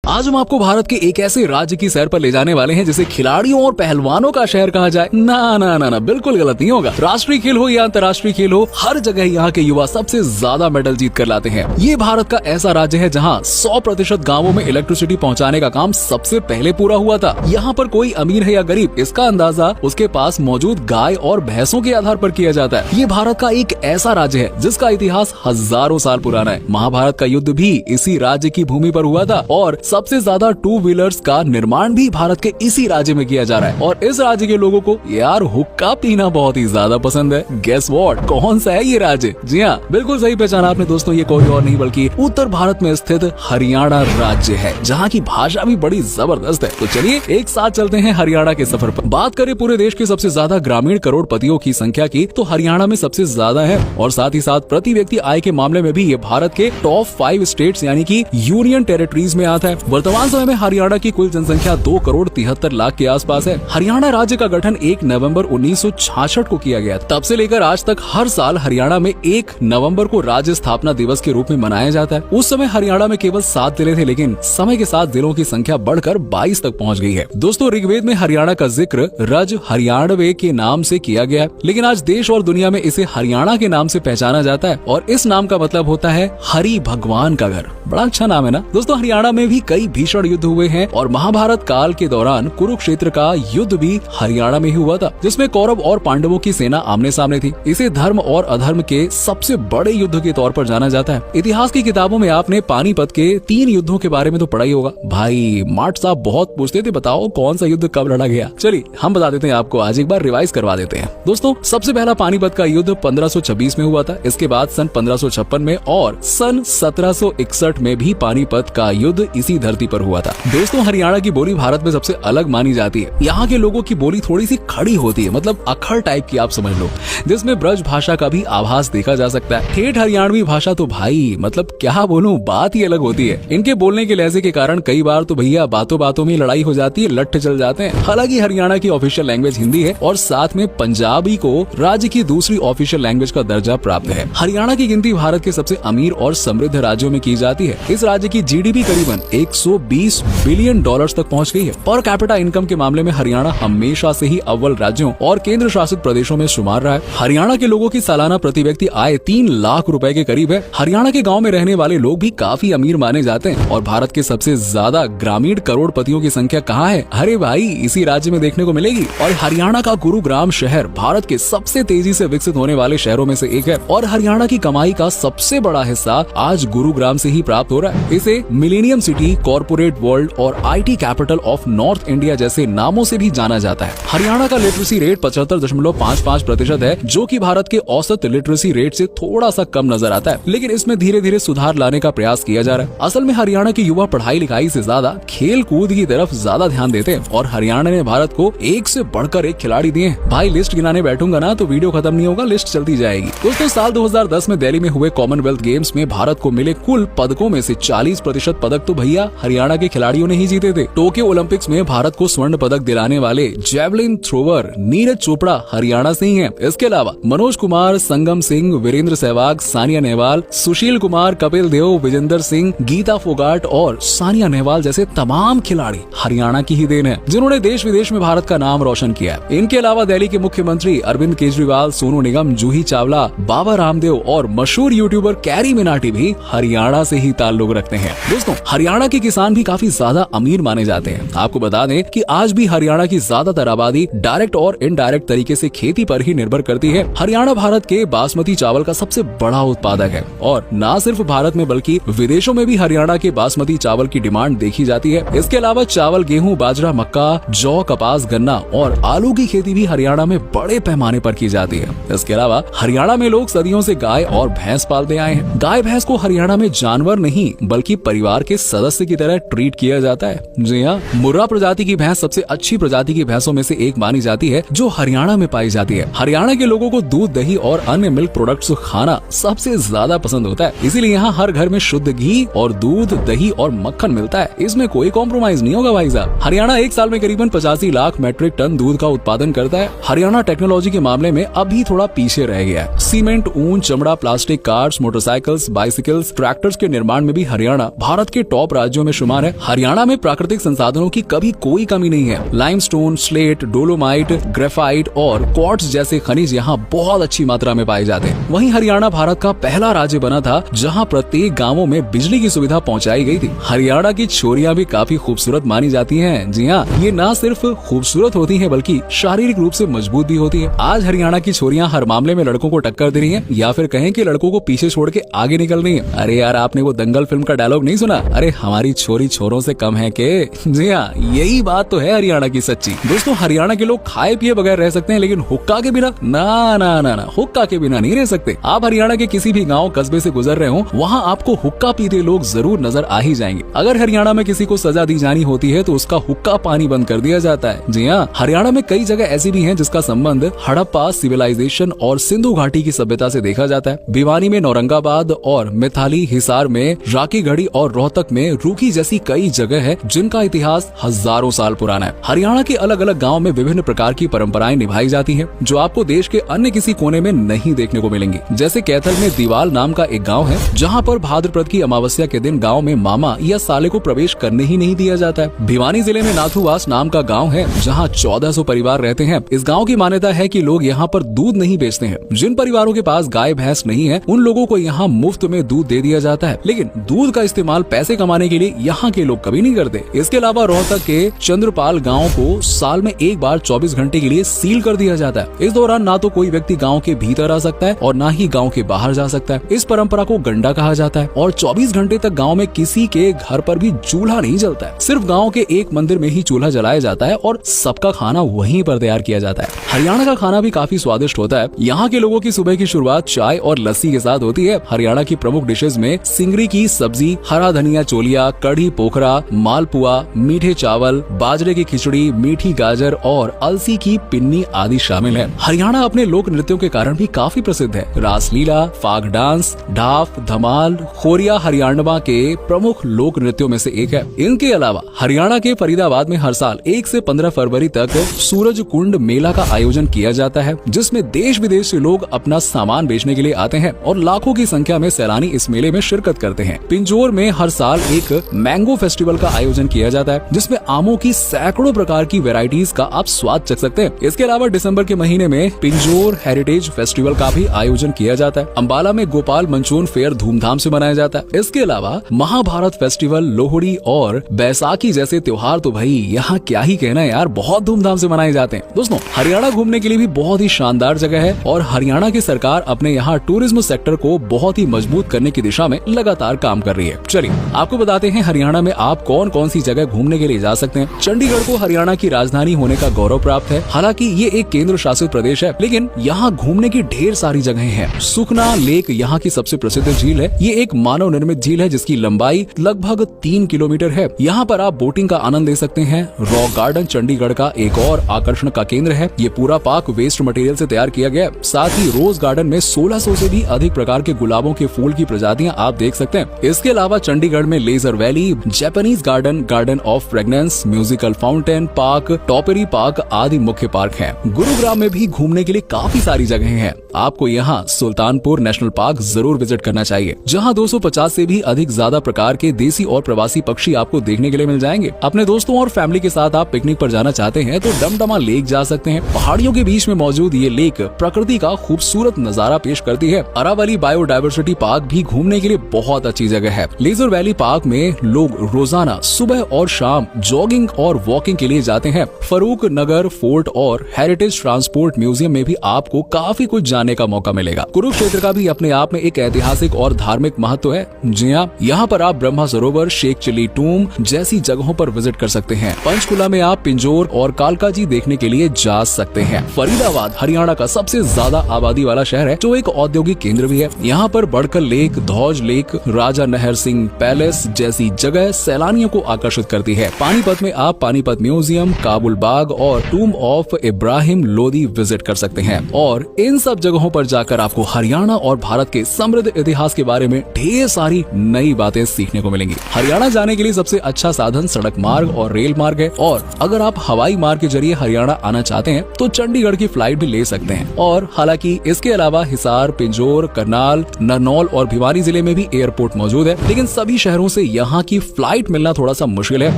आज हम आपको भारत के एक ऐसे राज्य की सैर पर ले जाने वाले हैं जिसे खिलाड़ियों और पहलवानों का शहर कहा जाए। ना ना ना ना, बिल्कुल गलत नहीं होगा। राष्ट्रीय खेल हो या अंतर्राष्ट्रीय खेल हो, हर जगह यहाँ के युवा सबसे ज्यादा मेडल जीत कर लाते हैं। ये भारत का ऐसा राज्य है जहाँ 100% गाँवों में इलेक्ट्रिसिटी पहुँचाने का काम सबसे पहले पूरा हुआ था। यहाँ पर कोई अमीर है या गरीब, इसका अंदाजा उसके पास मौजूद गाय और भैंसों के आधार पर किया जाता है। ये भारत का एक ऐसा राज्य है जिसका इतिहास हजारों साल पुराना है। महाभारत का युद्ध भी इसी राज्य की भूमि पर हुआ था और सबसे ज्यादा 2 व्हीलर्स का निर्माण भी भारत के इसी राज्य में किया जा रहा है। और इस राज्य के लोगों को यार हुक्का पीना बहुत ही ज्यादा पसंद है। गेस व्हाट, कौन सा है ये राज्य? जी हाँ, बिल्कुल सही पहचाना आपने दोस्तों, ये कोई और नहीं बल्कि उत्तर भारत में स्थित हरियाणा राज्य है, जहाँ की भाषा भी बड़ी जबरदस्त है। तो चलिए एक साथ चलते हैं हरियाणा के सफर पर। बात करें पूरे देश के सबसे ज्यादा ग्रामीण करोड़पतियों की संख्या की, तो हरियाणा में सबसे ज्यादा है और साथ ही साथ प्रति व्यक्ति आय के मामले में भी ये भारत के टॉप 5 स्टेट्स यानी कि यूनियन टेरिटरीज में आता है। वर्तमान समय में हरियाणा की कुल जनसंख्या 2,73,00,000 के आसपास है। हरियाणा राज्य का गठन 1 नवंबर 1966 को किया गया। तब से लेकर आज तक हर साल हरियाणा में 1 नवंबर को राज्य स्थापना दिवस के रूप में मनाया जाता है। उस समय हरियाणा में केवल 7 जिले थे, लेकिन समय के साथ जिलों की संख्या बढ़कर 22 तक पहुँच गई है। दोस्तों, ऋग्वेद में हरियाणा का जिक्र रज हरियाणवे के नाम से किया गया है, लेकिन आज देश और दुनिया में इसे हरियाणा के नाम से पहचाना जाता है और इस नाम का मतलब होता है हरि भगवान का घर। बड़ा अच्छा नाम है ना दोस्तों। हरियाणा में भी कई भीषण युद्ध हुए हैं और महाभारत काल के दौरान कुरुक्षेत्र का युद्ध भी हरियाणा में ही हुआ था, जिसमें कौरव और पांडवों की सेना आमने सामने थी। इसे धर्म और अधर्म के सबसे बड़े युद्ध के तौर पर जाना जाता है। इतिहास की किताबों में आपने पानीपत के 3 युद्धों के बारे में तो पढ़ा ही होगा। भाई मार्ट साहब बहुत पूछते थे, बताओ कौन सा युद्ध कब लड़ा गया। चलिए हम बता देते हैं आपको, आज एक बार रिवाइज करवा देते हैं। दोस्तों, सबसे पहला पानीपत का युद्ध 1526 में हुआ था। इसके बाद सन 1556 में और सन 1761 में भी पानीपत का युद्ध इसी धरती पर हुआ था। दोस्तों, हरियाणा की बोली भारत में सबसे अलग मानी जाती है। यहाँ के लोगों की बोली थोड़ी सी खड़ी होती है, मतलब अखड़ टाइप की आप समझ लो, जिसमें ब्रज भाषा का भी आभास देखा जा सकता है। ठेठ हरियाणवी भाषा तो भाई मतलब क्या बोलूं, बात ही अलग होती है। इनके बोलने के लहजे के कारण कई बार तो भैया बातों बातों में लड़ाई हो जाती है, लट्ठ चल जाते हैं। हालांकि हरियाणा की ऑफिशियल लैंग्वेज हिंदी है और साथ में पंजाबी को राज्य की दूसरी ऑफिशियल लैंग्वेज का दर्जा प्राप्त है। हरियाणा की गिनती भारत के सबसे अमीर और समृद्ध राज्यों में की जाती है। इस राज्य की जीडीपी करीबन 120 बिलियन डॉलर्स तक पहुंच गई है। पर कैपिटा इनकम के मामले में हरियाणा हमेशा से ही अव्वल राज्यों और केंद्र शासित प्रदेशों में शुमार रहा है। हरियाणा के लोगों की सालाना प्रति व्यक्ति आय 3 लाख रुपए के करीब है। हरियाणा के गाँव में रहने वाले लोग भी काफी अमीर माने जाते हैं। और भारत के सबसे ज्यादा ग्रामीण करोड़पतियों की संख्या कहाँ है? अरे भाई इसी राज्य में देखने को मिलेगी। और हरियाणा का गुरुग्राम शहर भारत के सबसे तेजी से विकसित होने वाले शहरों में से एक है और हरियाणा की कमाई का सबसे बड़ा हिस्सा आज गुरुग्राम से ही प्राप्त हो रहा है। इसे मिलेनियम सिटी, कॉर्पोरेट वर्ल्ड और IT capital of north India जैसे नामों से भी जाना जाता है। हरियाणा का लिटरेसी रेट 75.55% है, जो कि भारत के औसत लिटरेसी रेट से थोड़ा सा कम नजर आता है, लेकिन इसमें धीरे धीरे सुधार लाने का प्रयास किया जा रहा है। असल में हरियाणा के युवा पढ़ाई लिखाई से ज्यादा खेल कूद की तरफ ज्यादा ध्यान देते हैं और हरियाणा ने भारत को एक से बढ़कर एक खिलाड़ी दिए हैं। भाई लिस्ट गिनाने बैठूंगा ना तो वीडियो खत्म नहीं होगा, लिस्ट चलती जाएगी। दोस्तों, साल 2010 में दिल्ली में हुए कॉमनवेल्थ गेम्स में भारत को मिले कुल पदकों में से 40% पदक तो भैया हरियाणा के खिलाड़ियों ने ही जीते थे। टोक्यो ओलंपिक्स में भारत को स्वर्ण पदक दिलाने वाले जेवलिन थ्रोवर नीरज चोपड़ा हरियाणा से ही हैं। इसके अलावा मनोज कुमार, संगम सिंह, वीरेंद्र सहवाग, सानिया नेहवाल, सुशील कुमार, कपिल देव, विजेंदर सिंह, गीता फोगाट और सानिया नेहवाल जैसे तमाम खिलाड़ी हरियाणा की ही देन है, जिन्होंने देश विदेश में भारत का नाम रोशन किया है। इनके अलावा दिल्ली के मुख्यमंत्री अरविंद केजरीवाल, सोनू निगम, जूही चावला, बाबा रामदेव और मशहूर यूट्यूबर कैरी मिनाटी भी हरियाणा से ही ताल्लुक रखते हैं। दोस्तों, हरियाणा के किसान भी काफी ज्यादा अमीर माने जाते हैं। आपको बता दें कि आज भी हरियाणा की ज्यादातर आबादी डायरेक्ट और इनडायरेक्ट तरीके से खेती पर ही निर्भर करती है। हरियाणा भारत के बासमती चावल का सबसे बड़ा उत्पादक है और न सिर्फ भारत में बल्कि विदेशों में भी हरियाणा के बासमती चावल की डिमांड देखी जाती है। इसके अलावा चावल, गेहूं, बाजरा, मक्का, जौ, कपास, गन्ना और आलू की खेती भी हरियाणा में बड़े पैमाने पर की जाती है। इसके अलावा हरियाणा में लोग सदियों से गाय और भैंस पालते आए हैं। गाय भैंस को हरियाणा में जानवर नहीं बल्कि परिवार के सदस्य की तरह ट्रीट किया जाता है। जी हाँ, मुर्रा प्रजाति की भैंस सबसे अच्छी प्रजाति की भैंसों में से एक मानी जाती है जो हरियाणा में पाई जाती है। हरियाणा के लोगों को दूध, दही और अन्य मिल्क प्रोडक्ट्स खाना सबसे ज्यादा पसंद होता है, इसीलिए यहाँ हर घर में शुद्ध घी और दूध, दही और मक्खन मिलता है। इसमें कोई कॉम्प्रोमाइज नहीं होगा भाई साहब। हरियाणा एक साल में करीबन 85 लाख मेट्रिक टन दूध का उत्पादन करता है। हरियाणा टेक्नोलॉजी के मामले में अभी थोड़ा पीछे रह गया है। सीमेंट, ऊन, चमड़ा, plastic, cars, motorcycles, bicycles, tractors के निर्माण में भी हरियाणा भारत के टॉप राज्यों राज्यों में शुमार है। हरियाणा में प्राकृतिक संसाधनों की कभी कोई कमी नहीं है। लाइमस्टोन, स्लेट, डोलोमाइट, ग्रेफाइट और क्वार्ट्ज जैसे खनिज यहाँ बहुत अच्छी मात्रा में पाए जाते हैं। वहीं हरियाणा भारत का पहला राज्य बना था जहाँ प्रत्येक गाँवों में बिजली की सुविधा पहुँचाई गई थी। हरियाणा की छोरियां भी काफी खूबसूरत मानी जाती हैं। जी हाँ, ये न सिर्फ खूबसूरत होती हैं बल्कि शारीरिक रूप से मजबूत भी होती है। आज हरियाणा की छोरियां हर मामले में लड़कों को टक्कर दे रही हैं, या फिर कहें कि लड़कों को पीछे छोड़ के आगे निकल रही हैं। अरे यार, आपने वो दंगल फिल्म का डायलॉग नहीं सुना? अरे हमारी छोरी छोरों से कम है के? जी हाँ, यही बात तो है हरियाणा की सच्ची। दोस्तों, हरियाणा के लोग खाए पिए बगैर रह सकते हैं, लेकिन हुक्का के बिना ना ना ना ना हुक्का के बिना नहीं रह सकते। आप हरियाणा के किसी भी गाँव कस्बे से गुजर रहे हो, वहाँ आपको हुक्का पीते लोग जरूर नजर आ ही जाएंगे। अगर हरियाणा में किसी को सजा दी जानी होती है तो उसका हुक्का पानी बंद कर दिया जाता है। जी हाँ, हरियाणा में कई जगह ऐसी भी हैं जिसका संबंध हड़प्पा सिविलाइजेशन और सिंधु घाटी की सभ्यता से देखा जाता है। भिवानी में औरंगाबाद और मिथाली, हिसार में राकी गढ़ी और रोहतक में रूखी जैसी कई जगह है जिनका इतिहास हजारों साल पुराना है। हरियाणा के अलग अलग गाँव में विभिन्न प्रकार की परंपराएं निभाई जाती है जो आपको देश के अन्य किसी कोने में नहीं देखने को मिलेंगी। जैसे कैथल में दीवाल नाम का एक गाँव है जहाँ पर भाद्रपद की अमावस्या के दिन गाँव में मामा या साले को प्रवेश करने ही नहीं दिया जाता है। भिवानी जिले में नाथुवास नाम का गांव है जहां 1400 परिवार रहते हैं। इस गांव की मान्यता है कि लोग यहां पर दूध नहीं बेचते हैं। जिन परिवारों के पास गाय भैंस नहीं है उन लोगों को यहां मुफ्त में दूध दे दिया जाता है, लेकिन दूध का इस्तेमाल पैसे कमाने के लिए यहां के लोग कभी नहीं करते। इसके अलावा रोहतक के चंद्रपाल गाँव को साल में एक बार 24 घंटे के लिए सील कर दिया जाता है। इस दौरान ना तो कोई व्यक्ति गाँव के भीतर आ सकता है और न ही गाँव के बाहर जा सकता है। इस परंपरा को गंडा कहा जाता है और 24 घंटे तक गाँव में किसी के घर पर भी चूल्हा नहीं जलता है। सिर्फ गांव के एक मंदिर में ही चूल्हा जलाया जाता है और सबका खाना वहीं पर तैयार किया जाता है। हरियाणा का खाना भी काफी स्वादिष्ट होता है। यहाँ के लोगों की सुबह की शुरुआत चाय और लस्सी के साथ होती है। हरियाणा की प्रमुख डिशेज में सिंगरी की सब्जी, हरा धनिया चोलिया, कढ़ी पोखरा, मालपुआ, मीठे चावल, बाजरे की खिचड़ी, मीठी गाजर और अलसी की पिन्नी आदि शामिल है। हरियाणा अपने लोक नृत्यों के कारण भी काफी प्रसिद्ध है। रासलीला, फाग डांस, ढाफ, धमाल, खोरिया हरियाणा के प्रमुख लोक नृत्यों में से एक है। इनके अलावा हरियाणा के फरीदाबाद में हर साल 1 से 15 फरवरी तक सूरज कुंड मेला का आयोजन किया जाता है, जिसमें देश विदेश से लोग अपना सामान बेचने के लिए आते हैं और लाखों की संख्या में सैलानी इस मेले में शिरकत करते हैं। पिंजौर में हर साल एक मैंगो फेस्टिवल का आयोजन किया जाता है, जिसमें आमों की सैकड़ों प्रकार की वेराइटीज का आप स्वाद चख सकते हैं। इसके अलावा दिसंबर के महीने में पिंजौर हेरिटेज फेस्टिवल का भी आयोजन किया जाता है। अम्बाला में गोपाल मंचून फेयर धूमधाम से मनाया जाता है। इसके अलावा महाभारत फेस्टिवल, लोहड़ी और बैसाखी जैसे त्योहार तो भाई यहाँ क्या ही कहना है यार, बहुत धूमधाम से मनाए जाते हैं। दोस्तों, हरियाणा घूमने के लिए भी बहुत ही शानदार जगह है और हरियाणा की सरकार अपने यहाँ टूरिज्म सेक्टर को बहुत ही मजबूत करने की दिशा में लगातार काम कर रही है। चलिए आपको बताते हैं हरियाणा में आप कौन कौन सी जगह घूमने के लिए जा सकते हैं। चंडीगढ़ को हरियाणा की राजधानी होने का गौरव प्राप्त है। हालांकि ये एक केंद्र शासित प्रदेश है, लेकिन यहाँ घूमने की ढेर सारी जगहें हैं। सुखना लेक यहाँ की सबसे प्रसिद्ध झील है। ये एक मानव निर्मित झील है जिसकी लंबाई लगभग 3 किलोमीटर है। यहाँ पर आप बोटिंग का आनंद ले सकते हैं। रॉक गार्डन चंडीगढ़ का एक और आकर्षण का केंद्र है। ये पूरा पार्क वेस्ट मटेरियल से तैयार किया गया है। साथ ही रोज गार्डन में 1600 से भी अधिक प्रकार के गुलाबों के फूल की प्रजातियां आप देख सकते हैं। इसके अलावा चंडीगढ़ में Laser Valley, Japanese Garden, Garden of Fragrance, Musical Fountain Park, Topiary Park आदि मुख्य पार्क हैं। गुरुग्राम में भी घूमने के लिए काफी सारी जगहें हैं। आपको यहाँ सुल्तानपुर नेशनल पार्क जरूर विजिट करना चाहिए, जहाँ 250 से भी अधिक ज्यादा प्रकार के देसी और प्रवासी पक्षी आपको देखने के लिए मिल जाएंगे। अपने दोस्तों और फैमिली के साथ आप पिकनिक पर जाना चाहते हैं तो डमडमा लेक जा सकते हैं। पहाड़ियों के बीच में मौजूद ये लेक प्रकृति का खूबसूरत नजारा पेश करती है। अरावली बायोडायवर्सिटी पार्क भी घूमने के लिए बहुत अच्छी जगह है। लेजर वैली पार्क में लोग रोजाना सुबह और शाम जॉगिंग और वॉकिंग के लिए जाते हैं। फरूक नगर फोर्ट और हेरिटेज ट्रांसपोर्ट म्यूजियम में भी आपको काफी कुछ जानने का मौका मिलेगा। कुरुक्षेत्र का भी अपने आप में एक ऐतिहासिक और धार्मिक महत्व है। जी हाँ, यहाँ पर आप ब्रह्मा सरोवर, शेख चिली टूम जैसी जगहों पर विजिट कर सकते हैं। पंचकुला में आप पिंजौर और कालका जी देखने के लिए जा सकते हैं। फरीदाबाद हरियाणा का सबसे ज्यादा आबादी वाला शहर है, जो एक औद्योगिक केंद्र भी है। यहाँ पर बड़कल लेक, धौज लेक, राजा नहर सिंह पैलेस जैसी जगह सैलानियों को आकर्षित करती है। पानीपत में आप पानीपत म्यूजियम, काबुल बाग और टूम ऑफ इब्राहिम लोदी विजिट कर सकते हैं। और इन सब जगहों पर जाकर आपको हरियाणा और भारत के समृद्ध इतिहास के बारे में ढेर सारी नई बातें सीखने को मिलेंगी। हरियाणा जाने के लिए सबसे अच्छा साधन सड़क मार्ग और रेल मार्ग है, और अगर आप हवाई मार्ग के जरिए हरियाणा आना चाहते हैं तो चंडीगढ़ की फ्लाइट भी ले सकते हैं। और हालांकि इसके अलावा हिसार, पिंजौर, करनाल, नरनौल और भिवानी जिले में भी एयरपोर्ट मौजूद है, लेकिन सभी शहरों से यहाँ यहाँ की फ्लाइट मिलना थोड़ा सा मुश्किल है।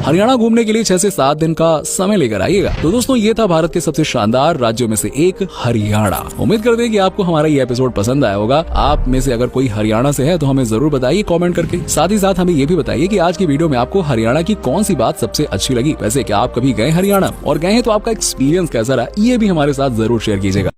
हरियाणा घूमने के लिए 6 से 7 दिन का समय लेकर आइएगा। तो दोस्तों ये था भारत के सबसे शानदार राज्यों में से एक हरियाणा। उम्मीद करते हैं कि आपको हमारा ये एपिसोड पसंद आया होगा। आप में से अगर कोई हरियाणा से है तो हमें जरूर बताइए कमेंट करके। साथ ही साथ हमें ये भी बताइए कि आज की वीडियो में आपको हरियाणा की कौन सी बात सबसे अच्छी लगी। वैसे क्या आप कभी गए हरियाणा, और गए हैं तो आपका एक्सपीरियंस कैसा रहा, ये भी हमारे साथ जरूर शेयर कीजिएगा।